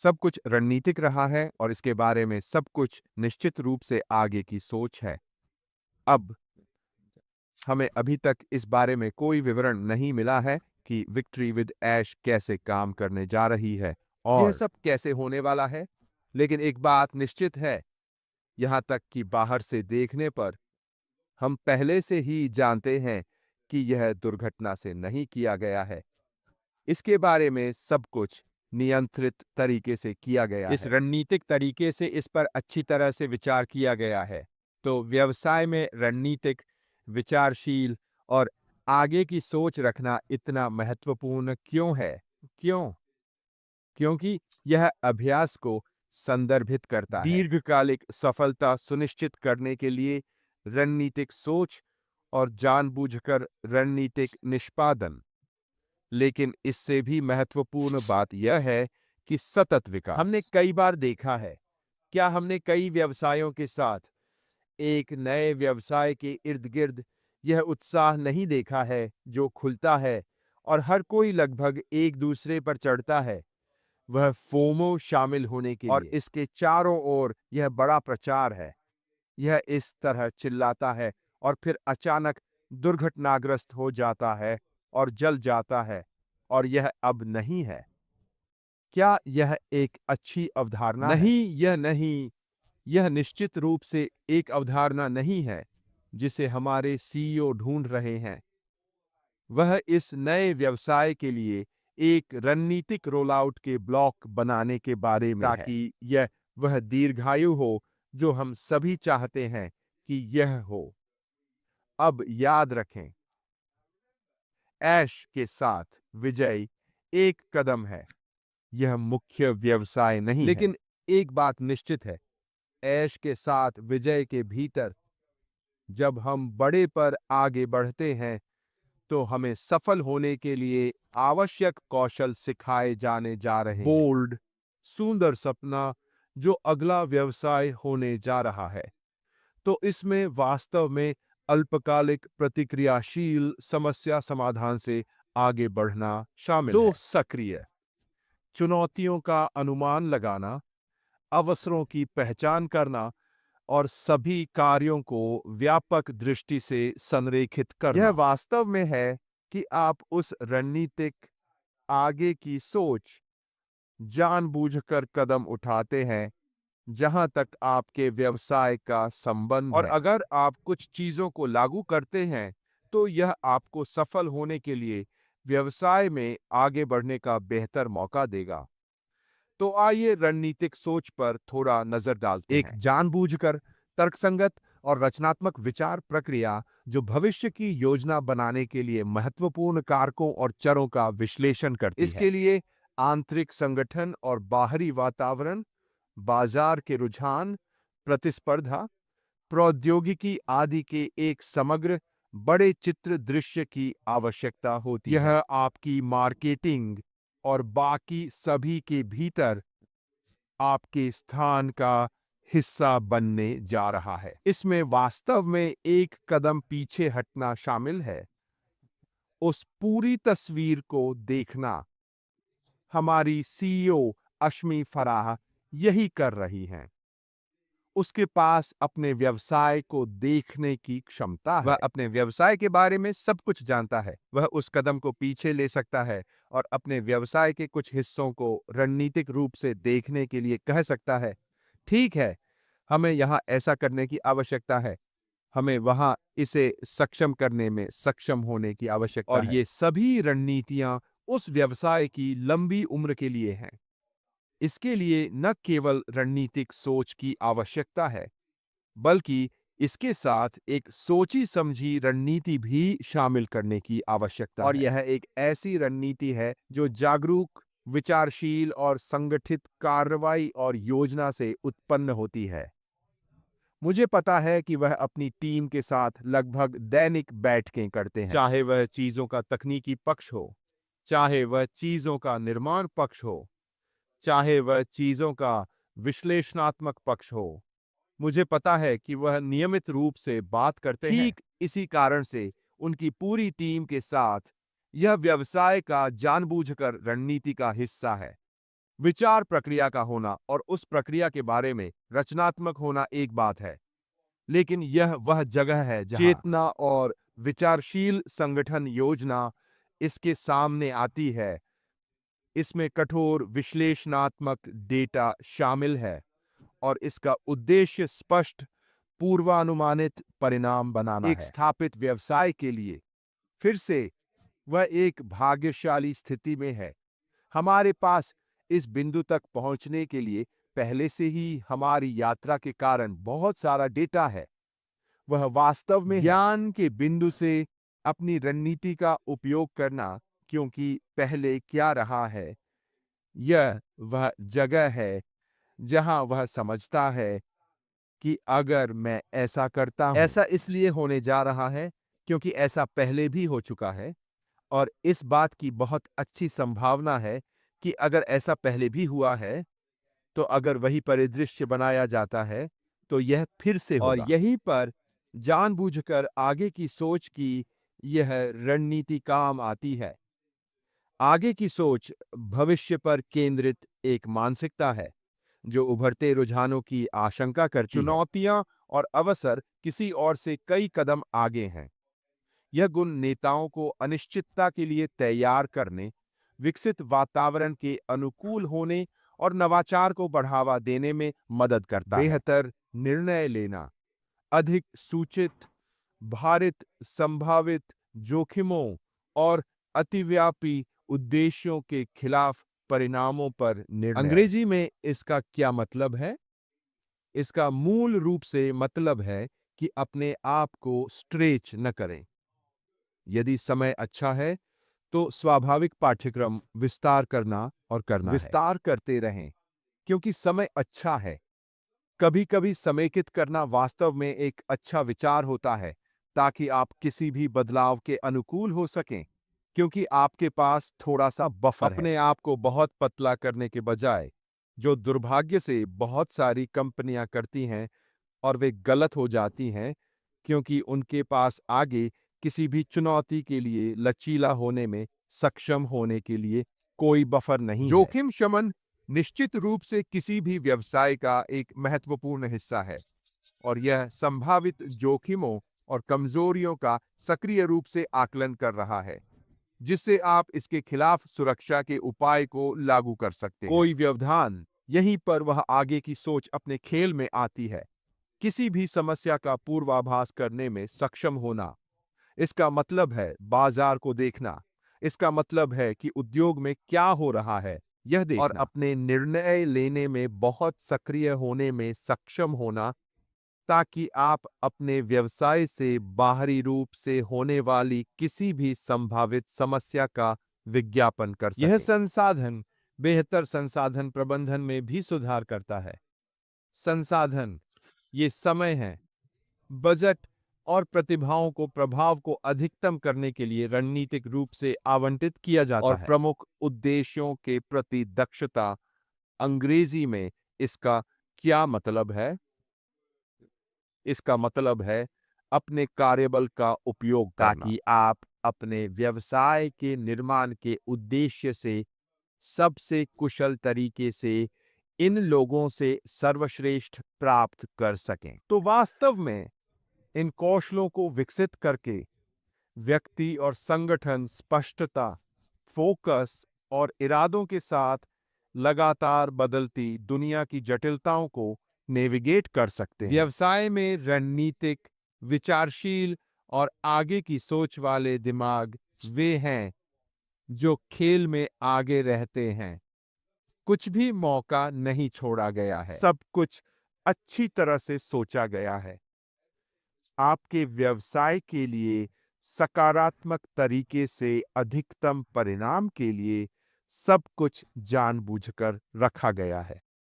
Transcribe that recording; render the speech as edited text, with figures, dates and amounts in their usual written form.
सब कुछ रणनीतिक रहा है और इसके बारे में सब कुछ निश्चित रूप से आगे की सोच है। अब हमें अभी तक इस बारे में कोई विवरण नहीं मिला है कि विक्ट्री विद ऐश कैसे काम करने जा रही है और यह सब कैसे होने वाला है। लेकिन एक बात निश्चित है, यहाँ तक कि बाहर से देखने पर हम पहले से ही जानते हैं कि यह दुर्घटना से नहीं किया गया है। इसके बारे में सब कुछ नियंत्रित तरीके से किया गया है। इस रणनीतिक तरीके से इस पर अच्छी तरह से विचार किया गया है। तो व्यवसाय में रणनीतिक, विचारशील और आगे की सोच रखना इतना महत्वपूर्ण क्यों है? क्यों? क्योंकि यह अभ्यास को संदर्भित करता है। दीर्घकालिक सफलता सुनिश्चित करने के लिए रणनीतिक सोच और जानबूझकर रणनीतिक निष्पादन। लेकिन इससे भी महत्वपूर्ण बात यह है कि सतत विकास। हमने कई बार देखा है, क्या हमने कई व्यवसायों के साथ एक नए व्यवसाय के इर्द-गिर्द यह उत्साह नहीं देखा है जो खुलता है और हर कोई लगभग एक दूसरे पर चढ़ता है, वह फोमो शामिल होने के और लिए। इसके चारों ओर यह बड़ा प्रचार है। यह इस तरह चिल्लाता है और फिर अचानक दुर्घटनाग्रस्त हो जाता है और जल जाता है और यह अब नहीं है। क्या यह एक अच्छी अवधारणा है? नहीं, यह नहीं। यह निश्चित रूप से एक अवधारणा नहीं है जिसे हमारे सीईओ ढूंढ रहे हैं। वह इस नए व्यवसाय के लिए एक रणनीतिक रोलआउट के ब्लॉक बनाने के बारे में है, ताकि यह वह दीर्घायु हो जो हम सभी चाहते हैं कि यह हो। अब याद रखें, ऐश के साथ विजय एक कदम है, यह मुख्य व्यवसाय नहीं है। लेकिन एक बात निश्चित है, ऐश के साथ विजय के भीतर जब हम बड़े पर आगे बढ़ते हैं तो हमें सफल होने के लिए आवश्यक कौशल सिखाए जाने जा रहे हैं। बोल्ड, सुंदर सपना जो अगला व्यवसाय होने जा रहा है। तो इसमें वास्तव में अल्पकालिक प्रतिक्रियाशील समस्या समाधान से आगे बढ़ना शामिल है। 2 सक्रिय चुनौतियों का अनुमान लगाना, अवसरों की पहचान करना और सभी कार्यों को व्यापक दृष्टि से संरेखित करना। यह वास्तव में है कि आप उस रणनीतिक आगे की सोच जानबूझकर कदम उठाते हैं जहां तक आपके व्यवसाय का संबंध और है। अगर आप कुछ चीजों को लागू करते हैं तो यह आपको सफल होने के लिए व्यवसाय में आगे बढ़ने का बेहतर मौका देगा। तो आइए रणनीतिक सोच पर थोड़ा नजर डालते हैं। एक जानबूझकर तर्कसंगत और रचनात्मक विचार प्रक्रिया जो भविष्य की योजना बनाने के लिए महत्वपूर्ण कारकों और चरों का विश्लेषण करती है। इसके लिए आंतरिक संगठन और बाहरी वातावरण, बाजार के रुझान, प्रतिस्पर्धा, प्रौद्योगिकी आदि के एक समग्र बड़े चित्र दृश्य की आवश्यकता होती है। यह आपकी मार्केटिंग और बाकी सभी के भीतर आपके स्थान का हिस्सा बनने जा रहा है। इसमें वास्तव में एक कदम पीछे हटना शामिल है, उस पूरी तस्वीर को देखना। हमारी सीईओ अश्मी फराह यही कर रही हैं। उसके पास अपने व्यवसाय को देखने की क्षमता है। वह अपने व्यवसाय के बारे में सब कुछ जानता है। वह उस कदम को पीछे ले सकता है और अपने व्यवसाय के कुछ हिस्सों को रणनीतिक रूप से देखने के लिए कह सकता है, ठीक है, हमें यहाँ ऐसा करने की आवश्यकता है, हमें वहाँ इसे सक्षम करने में सक्षम होने की आवश्यकता है। और ये सभी रणनीतियाँ उस व्यवसाय की लंबी उम्र के लिए हैं। इसके लिए न केवल रणनीतिक सोच की आवश्यकता है, बल्कि इसके साथ एक सोची समझी रणनीति भी शामिल करने की आवश्यकता है। और यह एक ऐसी रणनीति है जो जागरूक, विचारशील और संगठित कार्रवाई और योजना से उत्पन्न होती है। मुझे पता है कि वह अपनी टीम के साथ लगभग दैनिक बैठकें करते हैं, चाहे वह चीजों का तकनीकी पक्ष हो, चाहे वह चीजों का निर्माण पक्ष हो, चाहे वह चीजों का विश्लेषणात्मक पक्ष हो। मुझे पता है कि वह नियमित रूप से बात करते हैं। ठीक इसी कारण से उनकी पूरी टीम के साथ यह व्यवसाय का जानबूझकर रणनीति का हिस्सा है। विचार प्रक्रिया का होना और उस प्रक्रिया के बारे में रचनात्मक होना एक बात है, लेकिन यह वह जगह है जहाँ चेतना और विचारशील संगठन योजना इसके सामने आती है। इसमें कठोर विश्लेषणात्मक डेटा शामिल है और इसका उद्देश्य स्पष्ट पूर्वानुमानित परिणाम बनाना एक है। स्थापित व्यवसाय के लिए फिर से वह एक भाग्यशाली स्थिति में है। हमारे पास इस बिंदु तक पहुंचने के लिए पहले से ही हमारी यात्रा के कारण बहुत सारा डेटा है। वह वास्तव में ज्ञान के बिंदु से अपनी रणनीति का उपयोग करना, क्योंकि पहले क्या रहा है, यह वह जगह है जहां वह समझता है कि अगर मैं ऐसा करता हूं, ऐसा इसलिए होने जा रहा है क्योंकि ऐसा पहले भी हो चुका है और इस बात की बहुत अच्छी संभावना है कि अगर ऐसा पहले भी हुआ है, तो अगर वही परिदृश्य बनाया जाता है, तो यह फिर से होगा। और यहीं पर जानबूझकर आगे की सोच की यह रणनीति काम आती है। आगे की सोच भविष्य पर केंद्रित एक मानसिकता है जो उभरते रुझानों की आशंका करती है। चुनौतियां और अवसर किसी और से कई कदम आगे हैं। यह गुण नेताओं को अनिश्चितता के लिए तैयार करने, विकसित वातावरण के अनुकूल होने और नवाचार को बढ़ावा देने में मदद करता है। बेहतर निर्णय लेना, अधिक सूचित, भारित संभावित जोखिमों और अतिव्यापी उद्देश्यों के खिलाफ परिणामों पर निर्णय। अंग्रेजी में इसका क्या मतलब है? इसका मूल रूप से मतलब है कि अपने आप को स्ट्रेच न करें। यदि समय अच्छा है, तो स्वाभाविक पाठ्यक्रम विस्तार करना और करना है। विस्तार करते रहें, क्योंकि समय अच्छा है। कभी-कभी समेकित करना वास्तव में एक अच्छा विचार होता है, ताकि आप किसी भी बदलाव के अनुकूल हो सकें, क्योंकि आपके पास थोड़ा-सा बफर है। अपने आप को बहुत पतला करने के बजाय, जो दुर्भाग्य से बहुत सारी कंपनियां करती हैं, और वे गलत हो जाती हैं, क्योंकि उनके पास आगे किसी भी चुनौती के लिए लचीला होने में सक्षम होने के लिए कोई बफर नहीं है। जोखिम शमन निश्चित रूप से किसी भी व्यवसाय का एक महत्वपूर्ण हिस्सा है और यह संभावित जोखिमों और कमजोरियों का सक्रिय रूप से आकलन कर रहा है, जिससे आप इसके खिलाफ सुरक्षा के उपाय को लागू कर सकते हैं। कोई व्यवधान, यहीं पर वह आगे की सोच अपने खेल में आती है। किसी भी समस्या का पूर्वाभास करने में सक्षम होना। इसका मतलब है बाजार को देखना। इसका मतलब है कि उद्योग में क्या हो रहा है, यह देखना। और अपने निर्णय लेने में बहुत सक्रिय होने में सक्षम होना, ताकि आप अपने व्यवसाय से बाहरी रूप से होने वाली किसी भी संभावित समस्या का विज्ञापन कर सकें। यह संसाधन बेहतर संसाधन प्रबंधन में भी सुधार करता है। संसाधन, ये समय है, बजट और प्रतिभाओं को प्रभाव को अधिकतम करने के लिए रणनीतिक रूप से आवंटित किया जाता है। और प्रमुख उद्देश्यों के प्रति दक्षता, अंग्रेजी में इसका क्या मतलब है? इसका मतलब है अपने कार्यबल का उपयोग करना, ताकि आप अपने व्यवसाय के निर्माण के उद्देश्य से सबसे कुशल तरीके से इन लोगों से सर्वश्रेष्ठ प्राप्त कर सकें। तो वास्तव में इन कौशलों को विकसित करके व्यक्ति और संगठन स्पष्टता, फोकस और इरादों के साथ लगातार बदलती दुनिया की जटिलताओं को नेविगेट कर सकते हैं। व्यवसाय में रणनीतिक, विचारशील और आगे की सोच वाले दिमाग वे हैं जो खेल में आगे रहते हैं। कुछ भी मौका नहीं छोड़ा गया है। सब कुछ अच्छी तरह से सोचा गया है। आपके व्यवसाय के लिए सकारात्मक तरीके से अधिकतम परिणाम के लिए सब कुछ जानबूझकर रखा गया है।